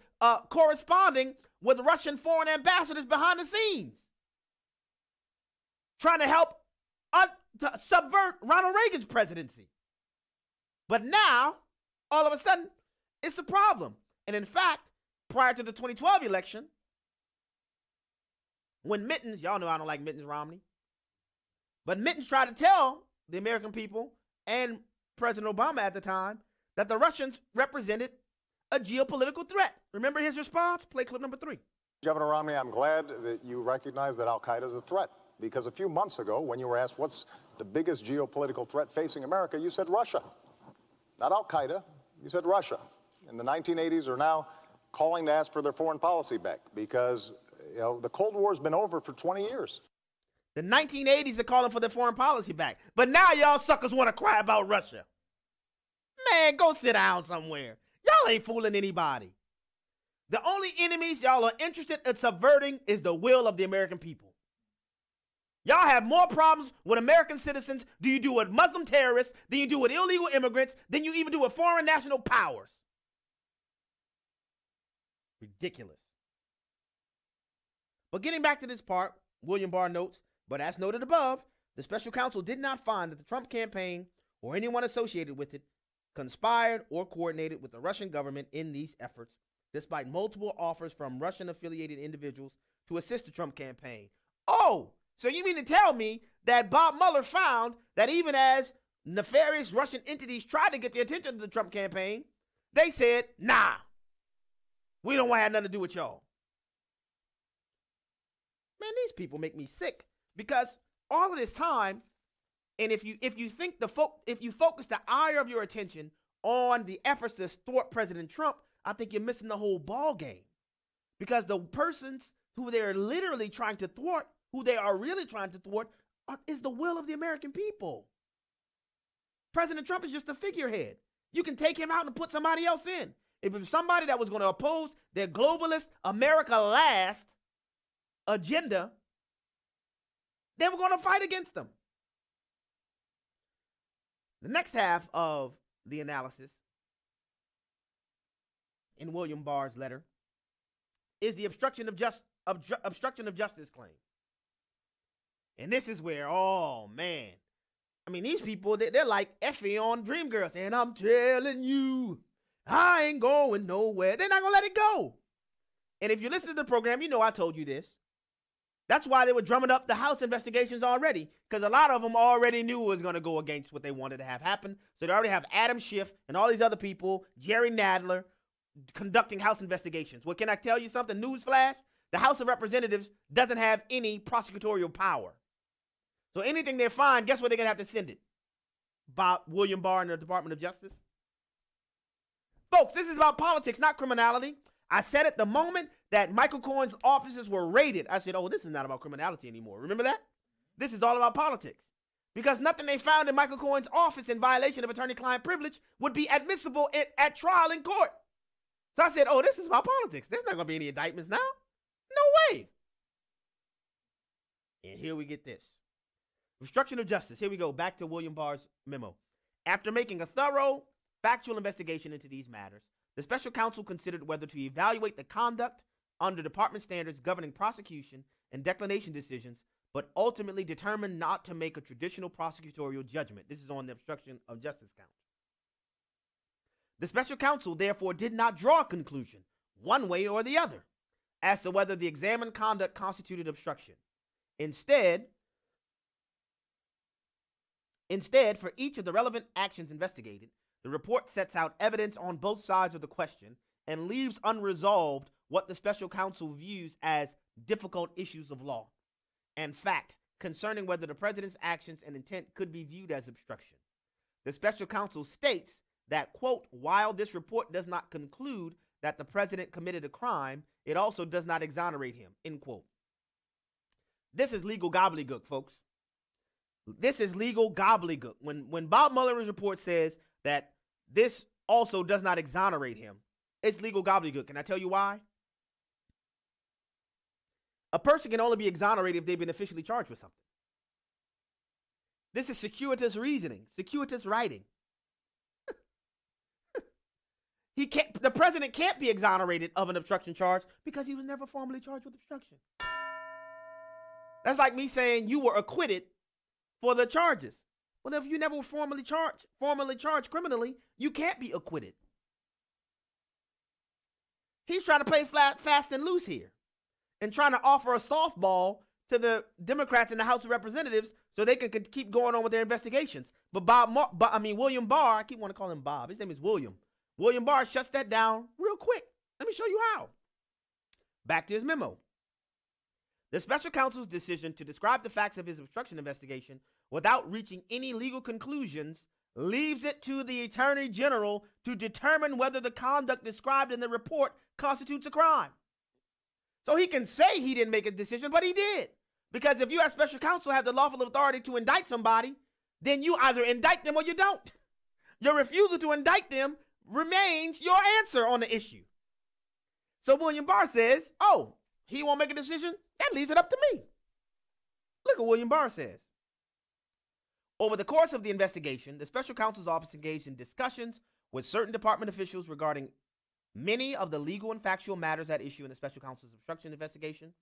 corresponding with Russian foreign ambassadors behind the scenes, trying to help to subvert Ronald Reagan's presidency. But now, all of a sudden, it's a problem. And in fact, prior to the 2012 election, when Mittens, y'all know I don't like Mittens Romney, but Mittens tried to tell the American people and President Obama at the time that the Russians represented a geopolitical threat. Remember his response? Play clip number 3. Governor Romney, I'm glad that you recognize that al-Qaeda is a threat, because a few months ago, when you were asked what's the biggest geopolitical threat facing America, you said Russia. Not al-Qaeda, you said Russia. In the 1980s are now calling to ask for their foreign policy back, because the Cold War's been over for 20 years. The 1980s are calling for their foreign policy back. But now y'all suckers want to cry about Russia. Man, go sit down somewhere. Y'all ain't fooling anybody. The only enemies y'all are interested in subverting is the will of the American people. Y'all have more problems with American citizens than you do with Muslim terrorists, than you do with illegal immigrants, than you even do with foreign national powers. Ridiculous. But getting back to this part, William Barr notes, but as noted above, the special counsel did not find that the Trump campaign or anyone associated with it conspired or coordinated with the Russian government in these efforts, despite multiple offers from Russian-affiliated individuals to assist the Trump campaign. Oh, so you mean to tell me that Bob Mueller found that even as nefarious Russian entities tried to get the attention of the Trump campaign, they said, nah, we don't want to have nothing to do with y'all. Man, these people make me sick because all of this time, and if you focus the ire of your attention on the efforts to thwart President Trump, I think you're missing the whole ball game. Because the persons who they're literally trying to thwart, who they are really trying to thwart, is the will of the American people. President Trump is just a figurehead. You can take him out and put somebody else in. If it was somebody that was going to oppose their globalist, America last agenda, they were going to fight against them. The next half of the analysis in William Barr's letter is the obstruction of justice claim. And this is where, oh man, I mean, these people, they're like Effie on Dreamgirls, and I'm telling you, I ain't going nowhere. They're not going to let it go. And if you listen to the program, you know I told you this. That's why they were drumming up the House investigations already, because a lot of them already knew it was going to go against what they wanted to have happen. So they already have Adam Schiff and all these other people, Jerry Nadler, conducting House investigations. Well, can I tell you something? Newsflash, the House of Representatives doesn't have any prosecutorial power. So anything they find, guess where they're going to have to send it? William Barr and the Department of Justice. Folks, this is about politics, not criminality. I said it the moment that Michael Cohen's offices were raided. I said, oh, this is not about criminality anymore. Remember that? This is all about politics. Because nothing they found in Michael Cohen's office in violation of attorney-client privilege would be admissible at trial in court. So I said, oh, this is about politics. There's not going to be any indictments now. No way. And here we get this. Obstruction of justice. Here we go. Back to William Barr's memo. After making a thorough, factual investigation into these matters, the special counsel considered whether to evaluate the conduct under department standards governing prosecution and declination decisions, but ultimately determined not to make a traditional prosecutorial judgment. This is on the obstruction of justice count. The special counsel, therefore, did not draw a conclusion, one way or the other, as to whether the examined conduct constituted obstruction. Instead, for each of the relevant actions investigated, the report sets out evidence on both sides of the question and leaves unresolved what the special counsel views as difficult issues of law and fact concerning whether the president's actions and intent could be viewed as obstruction. The special counsel states that, quote, while this report does not conclude that the president committed a crime, it also does not exonerate him, end quote. This is legal gobbledygook, folks. This is legal gobbledygook. When Bob Mueller's report says that this also does not exonerate him, it's legal gobbledygook. Can I tell you why? A person can only be exonerated if they've been officially charged with something. This is circuitous reasoning, circuitous writing. The president can't be exonerated of an obstruction charge because he was never formally charged with obstruction. That's like me saying you were acquitted for the charges. Well, if you never were formally charged criminally, you can't be acquitted. He's trying to play fast and loose here and trying to offer a softball to the Democrats in the House of Representatives so they can keep going on with their investigations. But William Barr, I keep wanting to call him Bob. His name is William. William Barr shuts that down real quick. Let me show you how. Back to his memo. The special counsel's decision to describe the facts of his obstruction investigation without reaching any legal conclusions leaves it to the Attorney General to determine whether the conduct described in the report constitutes a crime. So he can say he didn't make a decision, but he did. Because if you as special counsel have the lawful authority to indict somebody, then you either indict them or you don't. Your refusal to indict them remains your answer on the issue. So William Barr says, oh, he won't make a decision? That leaves it up to me. Look at what William Barr says. Over the course of the investigation, the special counsel's office engaged in discussions with certain department officials regarding many of the legal and factual matters at issue in the special counsel's obstruction investigation.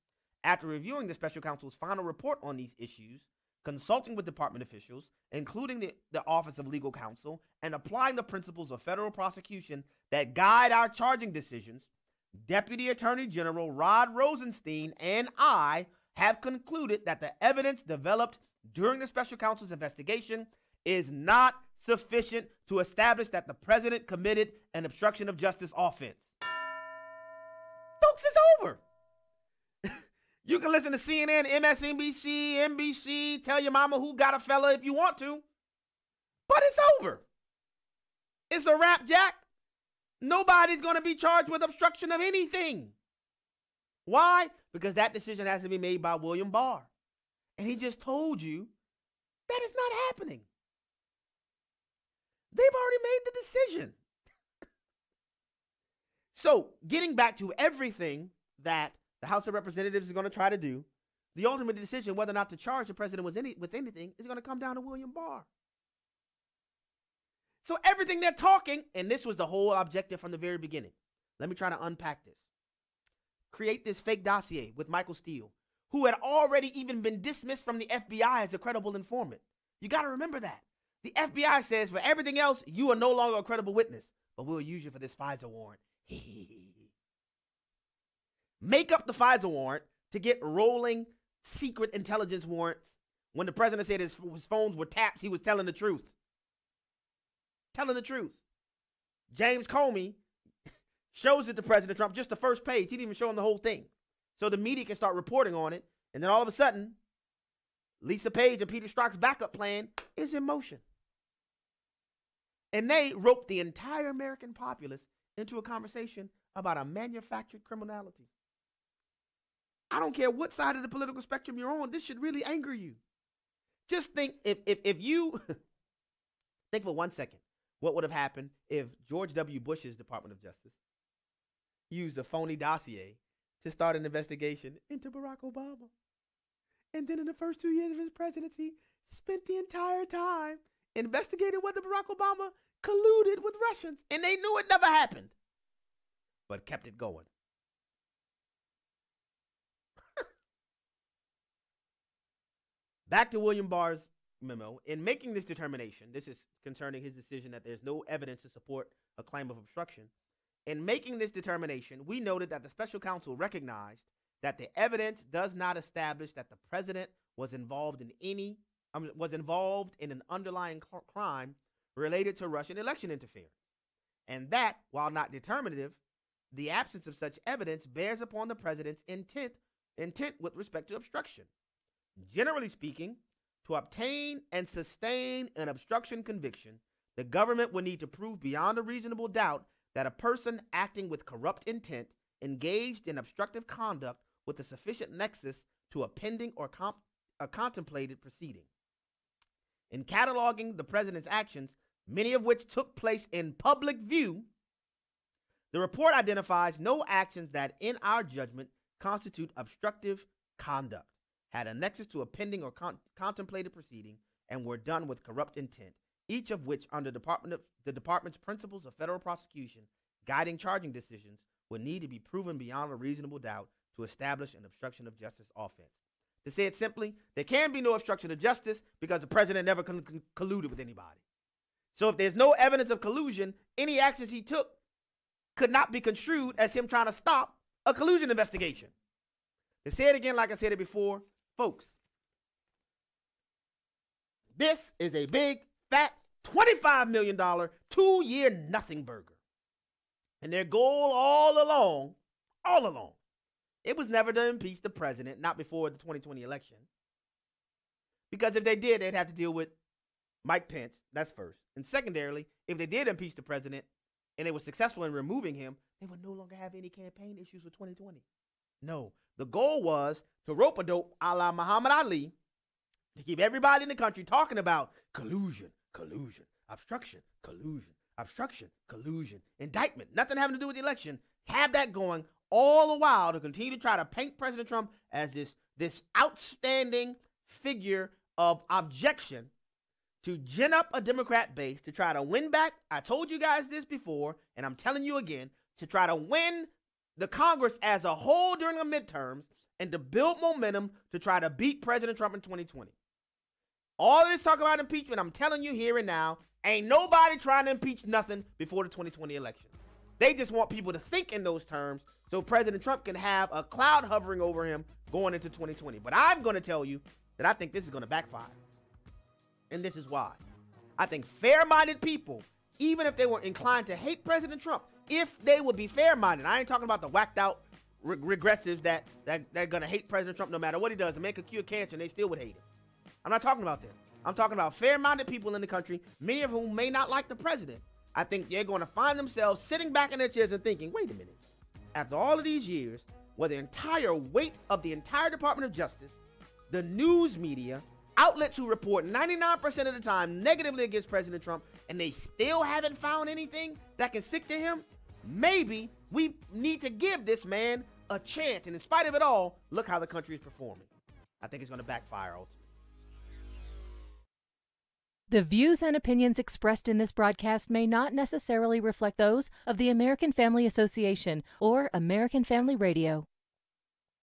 After reviewing the special counsel's final report on these issues, consulting with department officials, including the Office of Legal Counsel, and applying the principles of federal prosecution that guide our charging decisions, Deputy Attorney General Rod Rosenstein and I have concluded that the evidence developed during the special counsel's investigation is not sufficient to establish that the president committed an obstruction of justice offense. Folks, it's over. You can listen to CNN, MSNBC, NBC, tell your mama who got a fella if you want to, but it's over. It's a wrap, Jack. Nobody's going to be charged with obstruction of anything. Why? Because that decision has to be made by William Barr. And he just told you that it's not happening. They've already made the decision. So, getting back to everything that the House of Representatives is going to try to do, the ultimate decision whether or not to charge the president with anything is going to come down to William Barr. So everything they're talking, and this was the whole objective from the very beginning. Let me try to unpack this. Create this fake dossier with Michael Steele, who had already even been dismissed from the FBI as a credible informant. You got to remember that. The FBI says for everything else, you are no longer a credible witness, but we'll use you for this FISA warrant. Make up the FISA warrant to get rolling secret intelligence warrants. When the president said his phones were tapped, he was telling the truth. Telling the truth. James Comey shows it to President Trump, just the first page. He didn't even show him the whole thing. So the media can start reporting on it. And then all of a sudden, Lisa Page and Peter Strzok's backup plan is in motion. And they roped the entire American populace into a conversation about a manufactured criminality. I don't care what side of the political spectrum you're on, this should really anger you. Just think, if you, think for 1 second, what would have happened if George W. Bush's Department of Justice used a phony dossier to start an investigation into Barack Obama. And then in the first 2 years of his presidency, spent the entire time investigating whether Barack Obama colluded with Russians. And they knew it never happened, but kept it going. Back to William Barr's memo. In making this determination, this is concerning his decision that there's no evidence to support a claim of obstruction. In making this determination, we noted that the special counsel recognized that the evidence does not establish that the president was involved in an underlying crime related to Russian election interference, and that, while not determinative, the absence of such evidence bears upon the president's intent with respect to obstruction. Generally speaking, to obtain and sustain an obstruction conviction, the government would need to prove beyond a reasonable doubt that a person acting with corrupt intent engaged in obstructive conduct with a sufficient nexus to a pending or a contemplated proceeding. In cataloging the president's actions, many of which took place in public view, the report identifies no actions that, in our judgment, constitute obstructive conduct, had a nexus to a pending or contemplated proceeding, and were done with corrupt intent, each of which, under the department's principles of federal prosecution guiding charging decisions, would need to be proven beyond a reasonable doubt to establish an obstruction of justice offense. To say it simply, there can be no obstruction of justice because the president never colluded with anybody. So if there's no evidence of collusion, any actions he took could not be construed as him trying to stop a collusion investigation. To say it again, like I said it before, folks, this is a big, fat, $25 million, 2-year nothing burger. And their goal all along, it was never to impeach the president, not before the 2020 election. Because if they did, they'd have to deal with Mike Pence. That's first. And secondarily, if they did impeach the president and they were successful in removing him, they would no longer have any campaign issues with 2020. No, the goal was to rope-a-dope a la Muhammad Ali to keep everybody in the country talking about collusion, collusion, obstruction, collusion, obstruction, collusion, indictment, nothing having to do with the election. Have that going all the while to continue to try to paint President Trump as this outstanding figure of objection to gin up a Democrat base to try to win back. I told you guys this before, and I'm telling you again, to try to win the Congress as a whole during the midterms and to build momentum to try to beat President Trump in 2020. All of this talk about impeachment, I'm telling you here and now, ain't nobody trying to impeach nothing before the 2020 election. They just want people to think in those terms so President Trump can have a cloud hovering over him going into 2020. But I'm going to tell you that I think this is going to backfire. And this is why. I think fair-minded people, even if they were inclined to hate President Trump, if they would be fair-minded, I ain't talking about the whacked-out regressives that they're going to hate President Trump no matter what he does. To make a cure cancer, and they still would hate him. I'm not talking about that. I'm talking about fair-minded people in the country, many of whom may not like the president. I think they're going to find themselves sitting back in their chairs and thinking, wait a minute. After all of these years, where the entire weight of the entire Department of Justice, the news media, outlets who report 99% of the time negatively against President Trump, and they still haven't found anything that can stick to him, maybe we need to give this man a chance. And in spite of it all, look how the country is performing. I think it's going to backfire ultimately. The views and opinions expressed in this broadcast may not necessarily reflect those of the American Family Association or American Family Radio.